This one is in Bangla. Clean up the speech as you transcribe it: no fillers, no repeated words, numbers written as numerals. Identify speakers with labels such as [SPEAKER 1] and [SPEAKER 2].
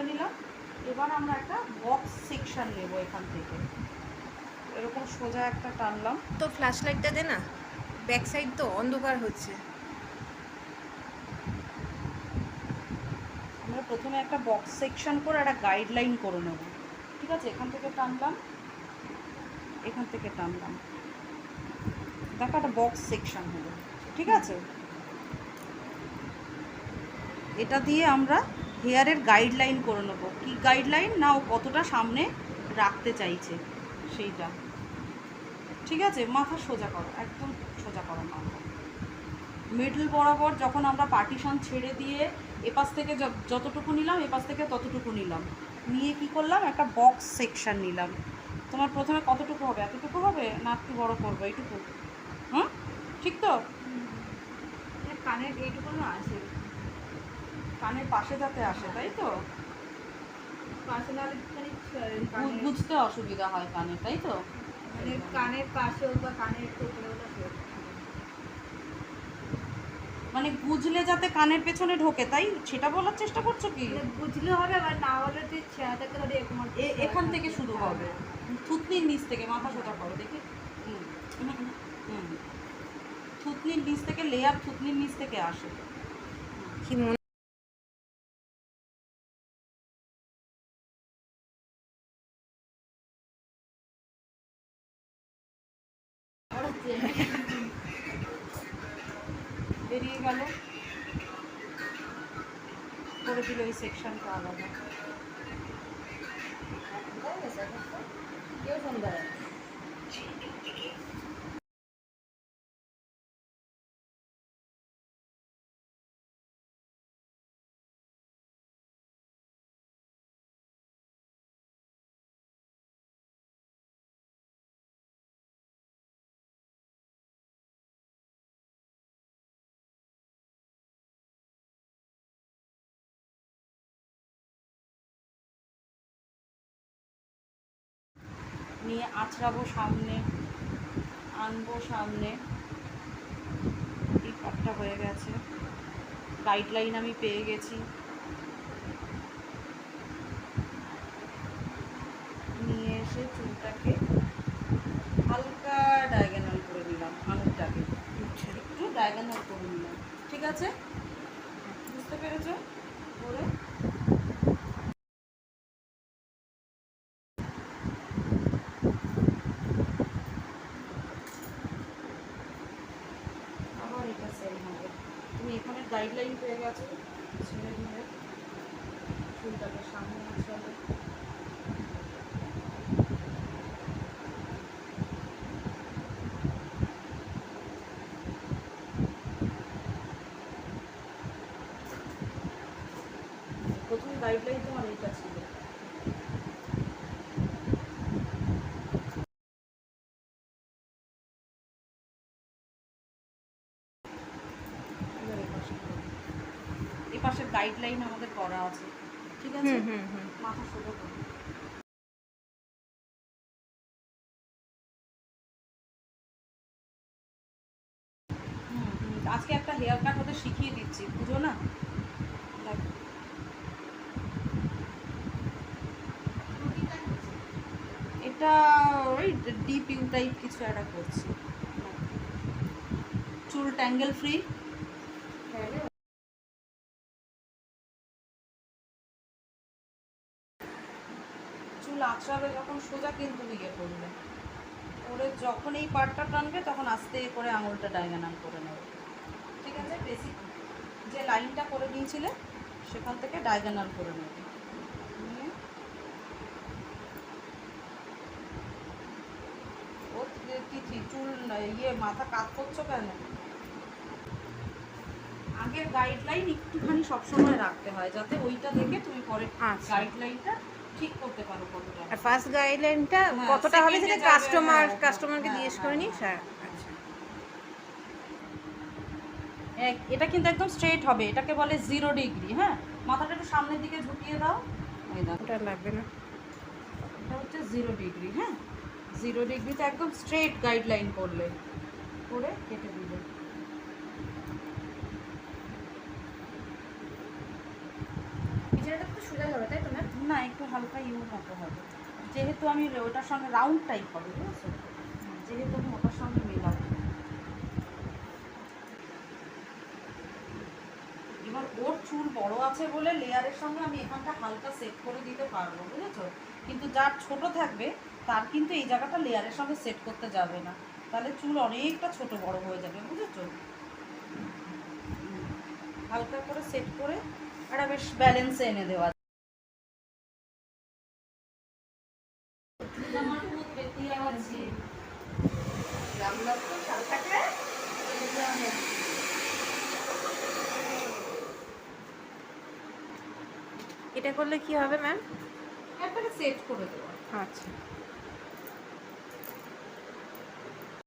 [SPEAKER 1] নিলাম। এবার আমরা একটা বক্স সেকশন নেব এখান থেকে, এরকম সোজা একটা টানলাম।
[SPEAKER 2] তো ফ্ল্যাশ লাইটটা দে না, ব্যাক সাইড তো অন্ধকার হচ্ছে।
[SPEAKER 1] আমরা প্রথমে একটা বক্স সেকশন করে একটা গাইডলাইন করে নেব, ঠিক আছে? এখান থেকে টানলাম, এখান থেকে টানলাম, দেখো একটা বক্স সেকশন হলো, ঠিক আছে? এটা দিয়ে আমরা হেয়ারের গাইডলাইন করে নেবো। কি গাইডলাইন? না ও কতটা সামনে রাখতে চাইছে সেইটা, ঠিক আছে? মাথা সোজা করো, একদম সোজা করো মাথা। মিডল বরাবর যখন আমরা পার্টিশন ছেড়ে দিয়ে এপাশ থেকে যতটুকু নিলাম, এপাশ থেকে ততটুকু নিলাম, নিয়ে কি করলাম, একটা বক্স সেকশন নিলাম। তোমার প্রথমে কতটুকু হবে? এতটুকু হবে না একটু বড় করবো? এইটুকু? হুম, ঠিক তো?
[SPEAKER 2] কানের এইটুকু না আসে,
[SPEAKER 1] কানের পাশে যাতে আসে, তাই তো? বুঝতে অসুবিধা হয় কানে, তাই তো?
[SPEAKER 2] মানে কানের পাশে বা কানের উপরে,
[SPEAKER 1] মানে বুঝলে যাতে কানের পেছনে ঢোকে, তাই সেটা বলার চেষ্টা করছো কি?
[SPEAKER 2] বুঝলে হবে বা না হলে তুই ছেঁড়াটাকে ধরে
[SPEAKER 1] এখান থেকে শুরু হবে, থুতনির নিচ থেকে। মাথা সোজা করো দেখি। হুম হুম, থুতনির নিচ থেকে, লেয়ার থুতনির নিচ থেকে আসে।
[SPEAKER 2] কি মনে
[SPEAKER 1] বেরিয়ে গেল, করে দিল এই সেকশনটা আলাদা।
[SPEAKER 2] কেউ সুন্দর
[SPEAKER 1] নিয়ে আঁচড়াবো সামনে, আনবো সামনে। এই পাটটা হয়ে গেছে, গাইডলাইন আমি পেয়ে গেছি। নিয়ে এসে চুলটাকে হালকা ডায়াগোনাল করে নিলাম, আঙুলটাকে একটু ডায়াগোনাল করে নিলাম, ঠিক আছে? বুঝতে পেরেছো? করে আবার এটা সেম হবে। তুমি এখানে গাইডলাইন পেয়ে গেছো, ছেড়ে দিলে চুলটাকে সামনে আঁচড়াবে। প্রথম গাইডলাইন তোমার এটা ছিল। এই পাশের গাইডলাইন আমাদের করা আছে, ঠিক আছে? মাথা সোজা করো। আজকে একটা হেয়ার কাট ওদের শিখিয়ে দিচ্ছি, বুঝো না? দেখো, এটা ওই ডিপ ইউ টাইপ কিছু একটা করছি, চুল ট্যাঙ্গেল ফ্রি। চুল আঁচড়াবে যখন সোজা কিন্তু ইয়ে করবে, ওরে যখন এই পার্টটা টানবে তখন আস্তে করে আঙুলটা ডায়াগোনাল করে নেবে, ঠিক আছে? বেসিক যে লাইনটা করে দিয়েছিলে সেখান থেকে ডায়াগোনাল করে নেবে। নিয়ে ও তিথি চুল ইয়ে মাথা কাট করছো কেন? আগের গাইডলাইন একটুখানি সবসময় রাখতে হয়, যাতে ওইটা দেখে তুমি পরে গাইডলাইনটা ঠিক করতে পারো কতটা।
[SPEAKER 2] আর ফার্স্ট গাইডলাইনটা কতটা হবে সেটা কাস্টমারকে জিজ্ঞেস করে নিস। আচ্ছা,
[SPEAKER 1] এটা কিন্তু একদম স্ট্রেট হবে, এটাকে বলে 0 ডিগ্রি। হ্যাঁ, মাথাটা একটু সামনের দিকে ঝুঁকিয়ে দাও, এই দাও,
[SPEAKER 2] ওটা লাগবে না।
[SPEAKER 1] এটা হচ্ছে 0 ডিগ্রি। হ্যাঁ, 0 ডিগ্রিতে একদম স্ট্রেট গাইডলাইন করলে, করে কেটে দিলে।
[SPEAKER 2] বিছানাটা তো সোজা ধরো তাই তো না?
[SPEAKER 1] না, একটু হালকা ইউ মতো হবে, যেহেতু আমি ওটার সঙ্গে রাউন্ড টাইপ হবে, বুঝেছো, যেহেতু আমি ওটার সঙ্গে মেলাবো। এবার ওর চুল বড় আছে বলে লেয়ারের সঙ্গে আমি এখানটা হালকা সেট করে দিতে পারবো, বুঝেছো, কিন্তু যার ছোট থাকবে তার কিন্তু এই জায়গাটা লেয়ারের সঙ্গে সেট করতে যাবে না, তাহলে চুল অনেকটা ছোট বড় হয়ে যাবে, বুঝেছো। হালকা করে সেট করে একটা বেশ ব্যালেন্সে এনে দেওয়া। আমার খুব বেশি আছে
[SPEAKER 2] এটা করলে কি হবে ম্যাম?
[SPEAKER 1] একবারে সেট করে দেওয়া।
[SPEAKER 2] আচ্ছা।